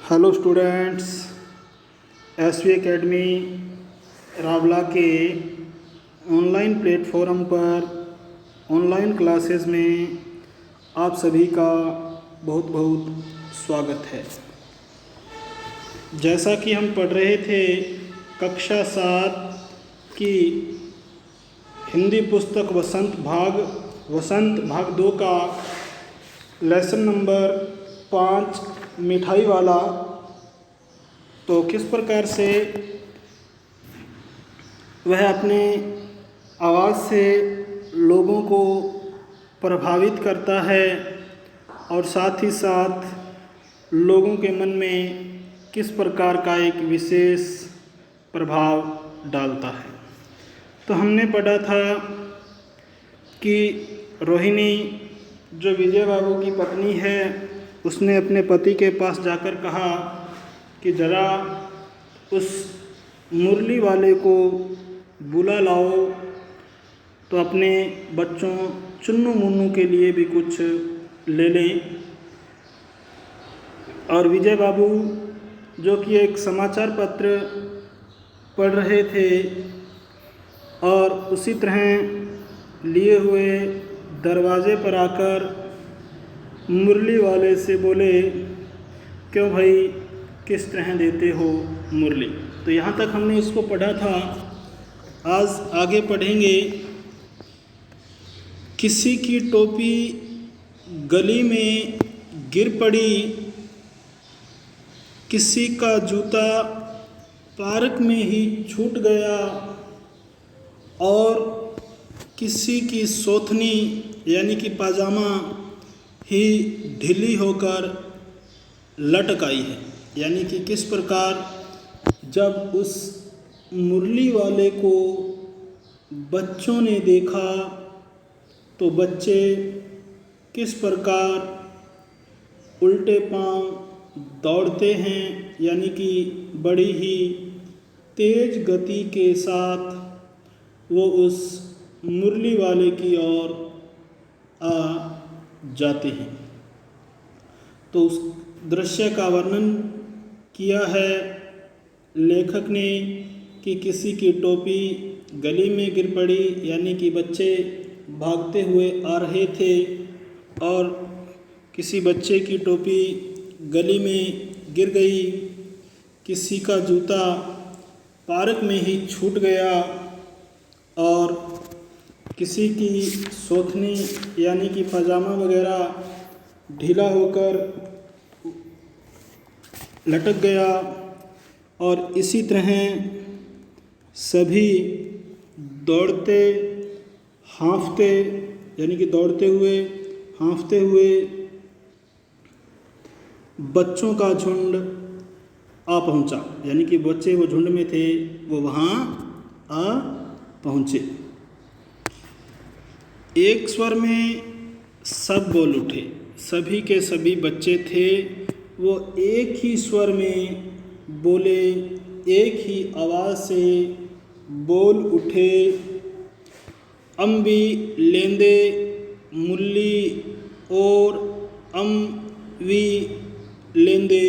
Hello students, SV academy Rawla के online platform पर online classes में आप सभी का बहुत बहुत स्वागत है। जैसा कि हम पढ़ रहे थे कक्षा 7 की हिंदी पुस्तक वसंत भाग 2 का लेसन नंबर 5 मिठाई वाला, तो किस प्रकार से वह अपने आवाज़ से लोगों को प्रभावित करता है और साथ ही साथ लोगों के मन में किस प्रकार का एक विशेष प्रभाव डालता है। तो हमने पढ़ा था कि रोहिणी जो विजय बाबू की पत्नी है, उसने अपने पति के पास जाकर कहा कि ज़रा उस मुरली वाले को बुला लाओ तो अपने बच्चों चुन्नू मुन्नू के लिए भी कुछ ले लें। और विजय बाबू जो कि एक समाचार पत्र पढ़ रहे थे और उसी तरह लिए हुए दरवाजे पर आकर मुरली वाले से बोले, क्यों भाई, किस तरह देते हो मुरली। तो यहाँ तक हमने इसको पढ़ा था। आज आगे पढ़ेंगे। किसी की टोपी गली में गिर पड़ी, किसी का जूता पार्क में ही छूट गया और किसी की सोथनी यानी कि पाजामा ही ढीली होकर लटक आई है। यानी कि किस प्रकार जब उस मुरली वाले को बच्चों ने देखा तो बच्चे किस प्रकार उल्टे पांव दौड़ते हैं, यानी कि बड़ी ही तेज गति के साथ वो उस मुरली वाले की ओर आ जाते हैं। तो उस दृश्य का वर्णन किया है लेखक ने कि किसी की टोपी गली में गिर पड़ी, यानी कि बच्चे भागते हुए आ रहे थे और किसी बच्चे की टोपी गली में गिर गई, किसी का जूता पार्क में ही छूट गया और किसी की सोथनी यानी कि पजामा वगैरह ढीला होकर लटक गया। और इसी तरह सभी दौड़ते हाँफते यानी कि दौड़ते हुए हाँफते हुए बच्चों का झुंड आ पहुंचा, यानी कि बच्चे वो झुंड में थे, वो वहाँ आ पहुँचे। एक स्वर में सब बोल उठे। सभी के सभी बच्चे थे, वो एक ही स्वर में बोले, एक ही आवाज़ से बोल उठे, अम्बी लेंदे मुल्ली और वी लेंदे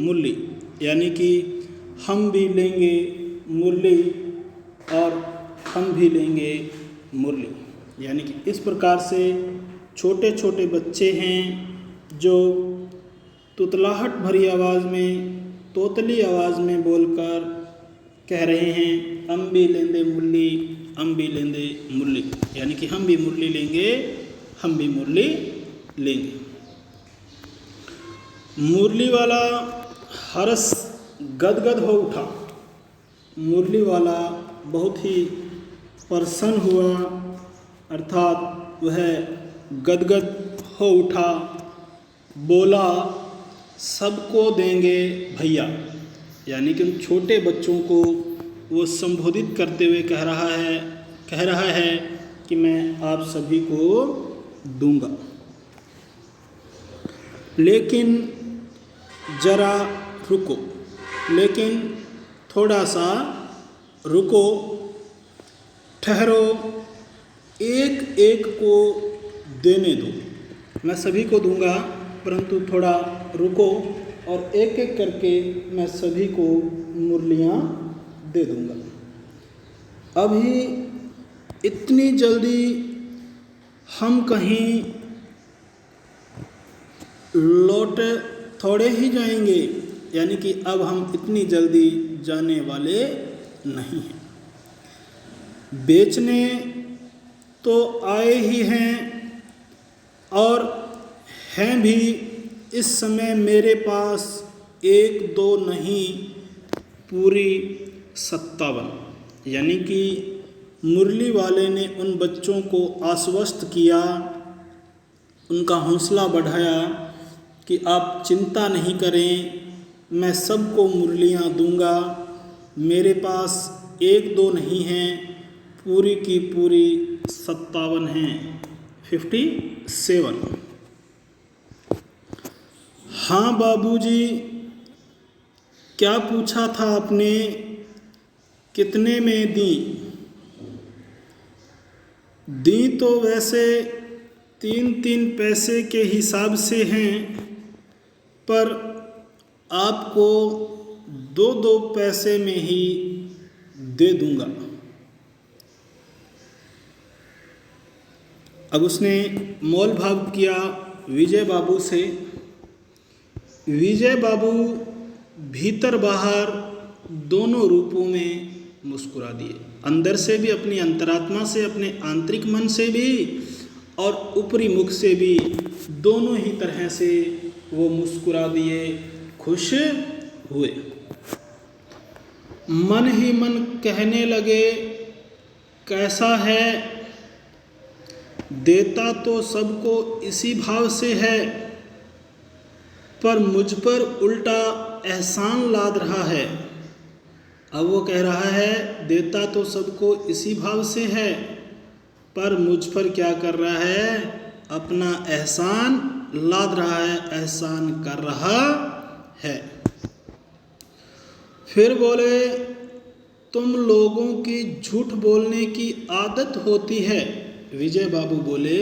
मुरली, यानी कि हम भी लेंगे मुरली और हम भी लेंगे मुरली। यानी कि इस प्रकार से छोटे छोटे बच्चे हैं जो तुतलाहट भरी आवाज़ में, तोतली आवाज़ में बोलकर कह रहे हैं, हम भी लेंदे मुरली, हम भी लेंदे मुरली, यानी कि हम भी मुरली लेंगे, हम भी मुरली लेंगे। मुरली वाला हर्ष गदगद हो उठा। मुरली वाला बहुत ही प्रसन्न हुआ, अर्थात वह गदगद हो उठा, बोला, सबको देंगे भैया, यानी कि उन छोटे बच्चों को वो संबोधित करते हुए कह रहा है कि मैं आप सभी को दूंगा, लेकिन ज़रा रुको, लेकिन थोड़ा सा रुको, ठहरो, एक एक को देने दो। मैं सभी को दूंगा, परंतु थोड़ा रुको, और एक एक करके मैं सभी को मुरलियाँ दे दूँगा। अभी इतनी जल्दी हम कहीं लौट थोड़े ही जाएंगे, यानी कि अब हम इतनी जल्दी जाने वाले नहीं हैं। बेचने तो आए ही हैं और हैं भी। इस समय मेरे पास 1 2 नहीं, पूरी 57, यानी कि मुरली वाले ने उन बच्चों को आश्वस्त किया, उनका हौसला बढ़ाया कि आप चिंता नहीं करें, मैं सबको मुरलियाँ दूंगा। मेरे पास 1 2 नहीं हैं, पूरी की पूरी 57 हैं, 57। हाँ बाबूजी, क्या पूछा था आपने, कितने में दी? दी तो वैसे 3-3 पैसे के हिसाब से हैं, पर आपको 2-2 पैसे में ही दे दूंगा। अब उसने मोल भाव किया विजय बाबू से। विजय बाबू भीतर बाहर दोनों रूपों में मुस्कुरा दिए, अंदर से भी, अपनी अंतरात्मा से, अपने आंतरिक मन से भी और ऊपरी मुख से भी, दोनों ही तरह से वो मुस्कुरा दिए, खुश हुए। मन ही मन कहने लगे, कैसा है, देता तो सबको इसी भाव से है, पर मुझ पर उल्टा एहसान लाद रहा है। अब वो कह रहा है, देता तो सबको इसी भाव से है, पर मुझ पर क्या कर रहा है, अपना एहसान लाद रहा है, एहसान कर रहा है। फिर बोले, तुम लोगों की झूठ बोलने की आदत होती है। विजय बाबू बोले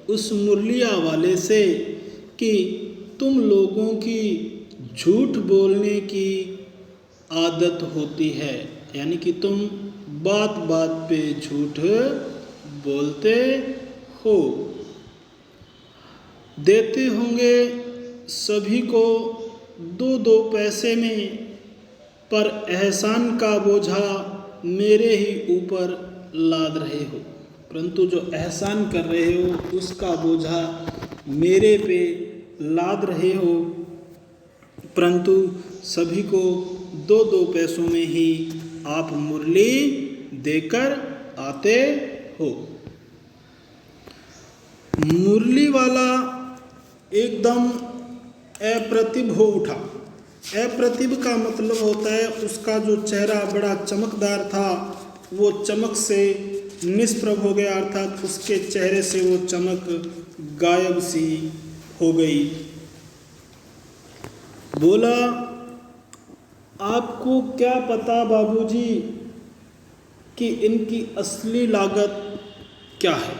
उस मुरलिया वाले से कि तुम लोगों की झूठ बोलने की आदत होती है, यानी कि तुम बात बात पे झूठ बोलते हो। देते होंगे सभी को 2-2 पैसे में, पर एहसान का बोझा मेरे ही ऊपर लाद रहे हो, परंतु जो एहसान कर रहे हो उसका बोझा मेरे पे लाद रहे हो, परंतु सभी को 2-2 पैसों में ही आप मुरली देकर आते हो। मुरली वाला एकदम अप्रतिभ हो उठा। अप्रतिभ का मतलब होता है उसका जो चेहरा बड़ा चमकदार था, वो चमक से निष्प्रभ हो गया, अर्थात उसके चेहरे से वो चमक गायब सी हो गई। बोला, आपको क्या पता बाबूजी कि इनकी असली लागत क्या है?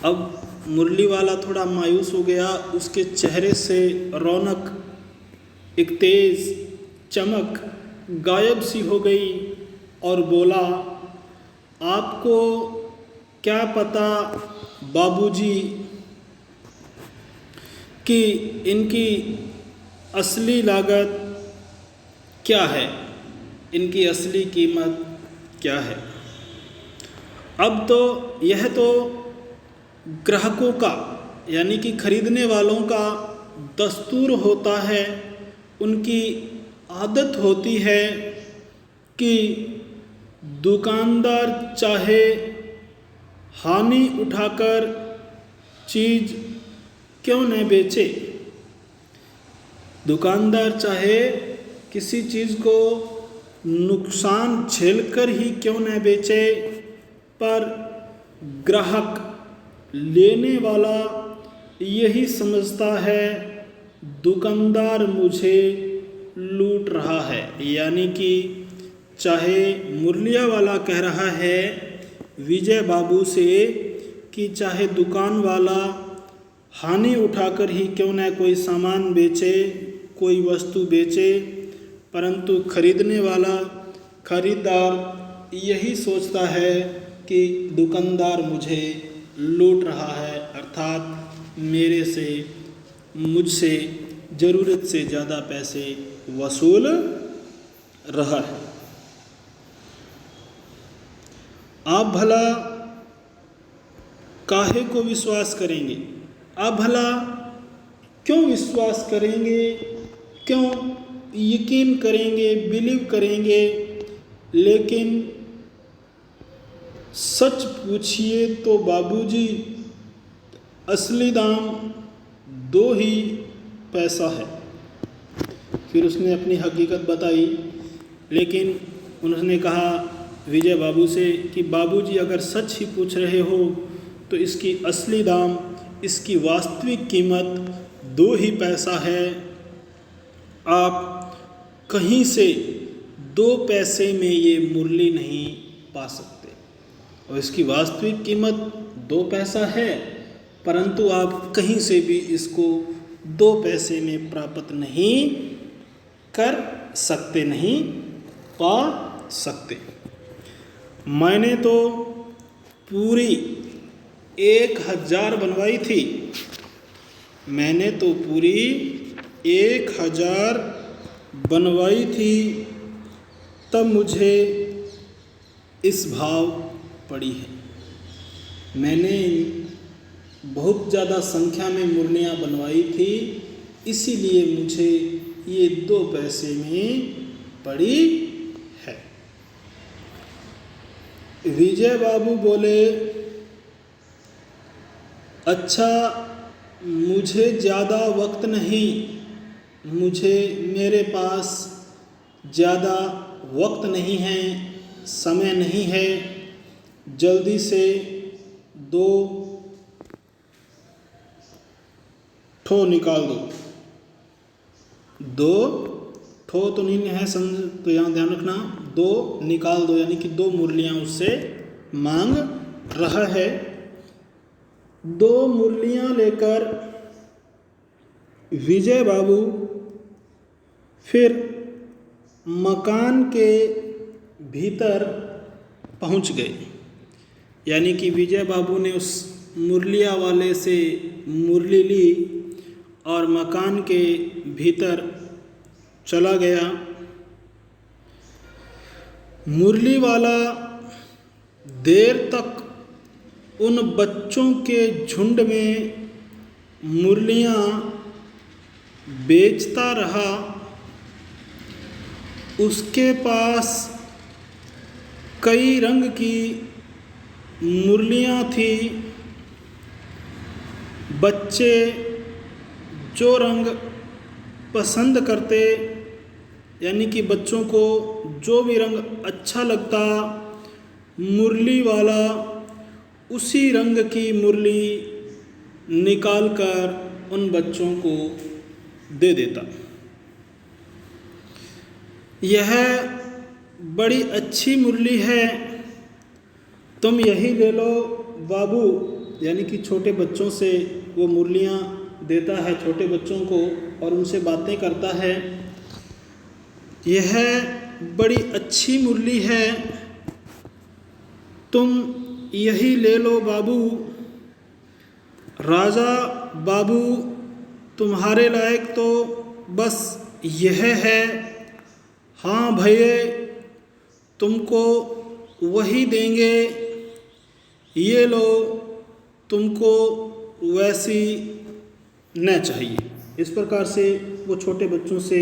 अब मुरली वाला थोड़ा मायूस हो गया, उसके चेहरे से रौनक, एक तेज चमक गायब सी हो गई और बोला, आपको क्या पता बाबूजी कि इनकी असली लागत क्या है, इनकी असली कीमत क्या है? अब तो यह तो ग्राहकों का, यानी कि खरीदने वालों का दस्तूर होता है, उनकी आदत होती है कि दुकानदार चाहे हानि उठाकर चीज़ क्यों न बेचे, दुकानदार चाहे किसी चीज़ को नुकसान झेलकर ही क्यों न बेचे, पर ग्राहक लेने वाला यही समझता है दुकानदार मुझे लूट रहा है, यानी कि चाहे मुरलिया वाला कह रहा है विजय बाबू से कि चाहे दुकान वाला हानि उठाकर ही क्यों न कोई सामान बेचे, कोई वस्तु बेचे, परंतु खरीदार यही सोचता है कि दुकानदार मुझे लूट रहा है, अर्थात मुझसे ज़रूरत से ज़्यादा पैसे वसूल रहा है। आप भला काहे को विश्वास करेंगे? आप भला क्यों विश्वास करेंगे, क्यों यकीन करेंगे, बिलीव करेंगे? लेकिन सच पूछिए तो बाबूजी, असली दाम 2 ही पैसा है। फिर उसने अपनी हकीकत बताई, लेकिन उन्होंने कहा विजय बाबू से कि बाबूजी अगर सच ही पूछ रहे हो तो इसकी असली दाम, इसकी वास्तविक कीमत 2 ही पैसा है। आप कहीं से 2 पैसे में ये मुरली नहीं पा सकते, और इसकी वास्तविक कीमत 2 पैसा है, परंतु आप कहीं से भी इसको 2 पैसे में प्राप्त नहीं कर सकते, नहीं पा सकते। मैंने तो पूरी 1000 बनवाई थी, मैंने तो पूरी 1000 बनवाई थी, तब मुझे इस भाव पड़ी है। मैंने बहुत ज़्यादा संख्या में मुरलियाँ बनवाई थी, इसीलिए मुझे ये 2 पैसे में पड़ी है। विजय बाबू बोले, अच्छा, मुझे ज़्यादा वक्त नहीं, मेरे पास ज़्यादा वक्त नहीं है, समय नहीं है, जल्दी से 2 ठो निकाल दो। 2 ठो तो नहीं है, तो यहाँ ध्यान रखना, 2 निकाल दो, यानी कि 2 मुरलियाँ उससे मांग रहा है। 2 मुरलियाँ लेकर विजय बाबू फिर मकान के भीतर पहुंच गए, यानी कि विजय बाबू ने उस मुरलिया वाले से मुरली ली और मकान के भीतर चला गया। मुरली वाला देर तक उन बच्चों के झुंड में मुरलियाँ बेचता रहा। उसके पास कई रंग की मुरलियाँ थी। बच्चे जो रंग पसंद करते, यानी कि बच्चों को जो भी रंग अच्छा लगता, मुरली वाला उसी रंग की मुरली निकालकर उन बच्चों को दे देता। यह बड़ी अच्छी मुरली है, तुम यही ले लो बाबू, यानी कि छोटे बच्चों से वो मुरलियाँ देता है, छोटे बच्चों को, और उनसे बातें करता है। यह बड़ी अच्छी मुरली है, तुम यही ले लो बाबू। राजा बाबू, तुम्हारे लायक तो बस यह है। हाँ भैया, तुमको वही देंगे, ये लो, तुमको वैसी न चाहिए। इस प्रकार से वो छोटे बच्चों से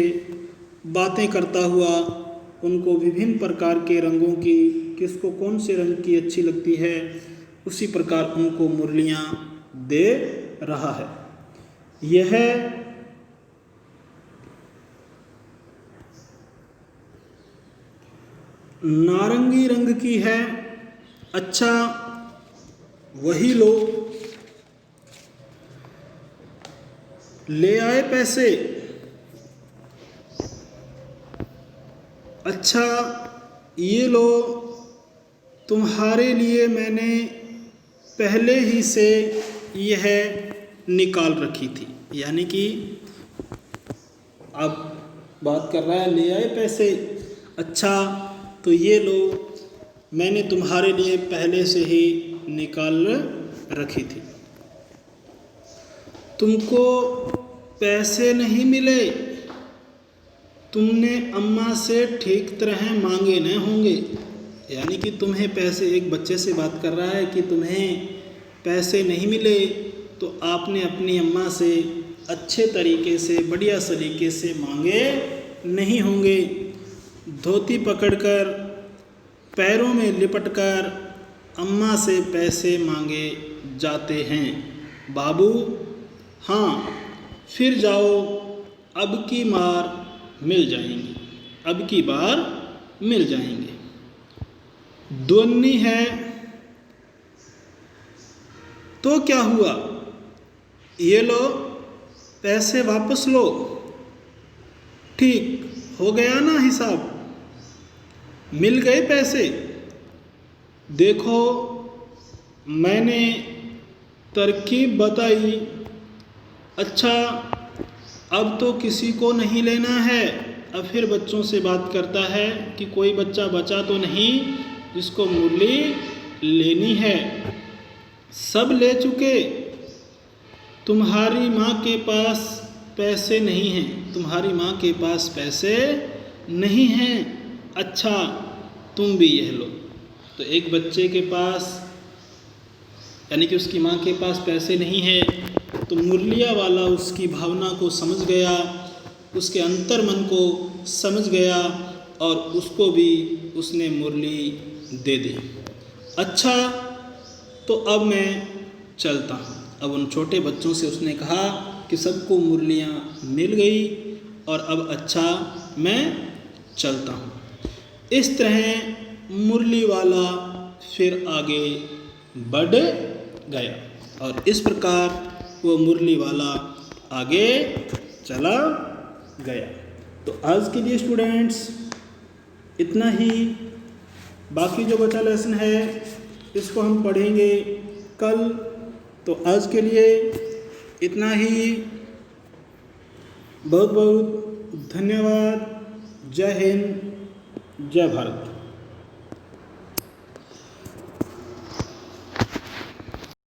बातें करता हुआ उनको विभिन्न प्रकार के रंगों की, किसको कौन से रंग की अच्छी लगती है, उसी प्रकार उनको मुरलियाँ दे रहा है। यह नारंगी रंग की है, अच्छा वही लो। ले आए पैसे, अच्छा ये लो, तुम्हारे लिए मैंने पहले ही से यह निकाल रखी थी। यानी कि अब बात कर रहा है ले आए पैसे, अच्छा तो ये लो, मैंने तुम्हारे लिए पहले से ही निकाल रखी थी। तुमको पैसे नहीं मिले, तुमने अम्मा से ठीक तरह मांगे न होंगे। यानी कि तुम्हें पैसे, एक बच्चे से बात कर रहा है कि तुम्हें पैसे नहीं मिले तो आपने अपनी अम्मा से अच्छे तरीके से, बढ़िया सलीके से मांगे नहीं होंगे। धोती पकड़कर, पैरों में लिपटकर अम्मा से पैसे मांगे जाते हैं। बाबू हाँ, फिर जाओ, अब की बार मिल जाएंगे, अब की बार मिल जाएंगे। द्वन्नी है तो क्या हुआ, ये लो पैसे वापस लो, ठीक हो गया ना हिसाब, मिल गए पैसे। देखो मैंने तरकीब बताई, अच्छा अब तो किसी को नहीं लेना है। अब फिर बच्चों से बात करता है कि कोई बच्चा बचा तो नहीं जिसको मुरली लेनी है, सब ले चुके। तुम्हारी माँ के पास पैसे नहीं हैं, तुम्हारी माँ के पास पैसे नहीं हैं, अच्छा तुम भी यह लो। तो एक बच्चे के पास, यानी कि उसकी माँ के पास पैसे नहीं है, तो मुरलिया वाला उसकी भावना को समझ गया, उसके अंतर मन को समझ गया और उसको भी उसने मुरली दे दी। अच्छा तो अब मैं चलता हूँ। अब उन छोटे बच्चों से उसने कहा कि सबको मुरलियाँ मिल गई और अब अच्छा मैं चलता हूँ। इस तरह मुरली वाला फिर आगे बढ़ गया और इस प्रकार वो मुरली वाला आगे चला गया। तो आज के लिए स्टूडेंट्स इतना ही, बाकी जो बचा लेसन है इसको हम पढ़ेंगे कल। तो आज के लिए इतना ही, बहुत बहुत धन्यवाद। जय हिंद, जय भारत।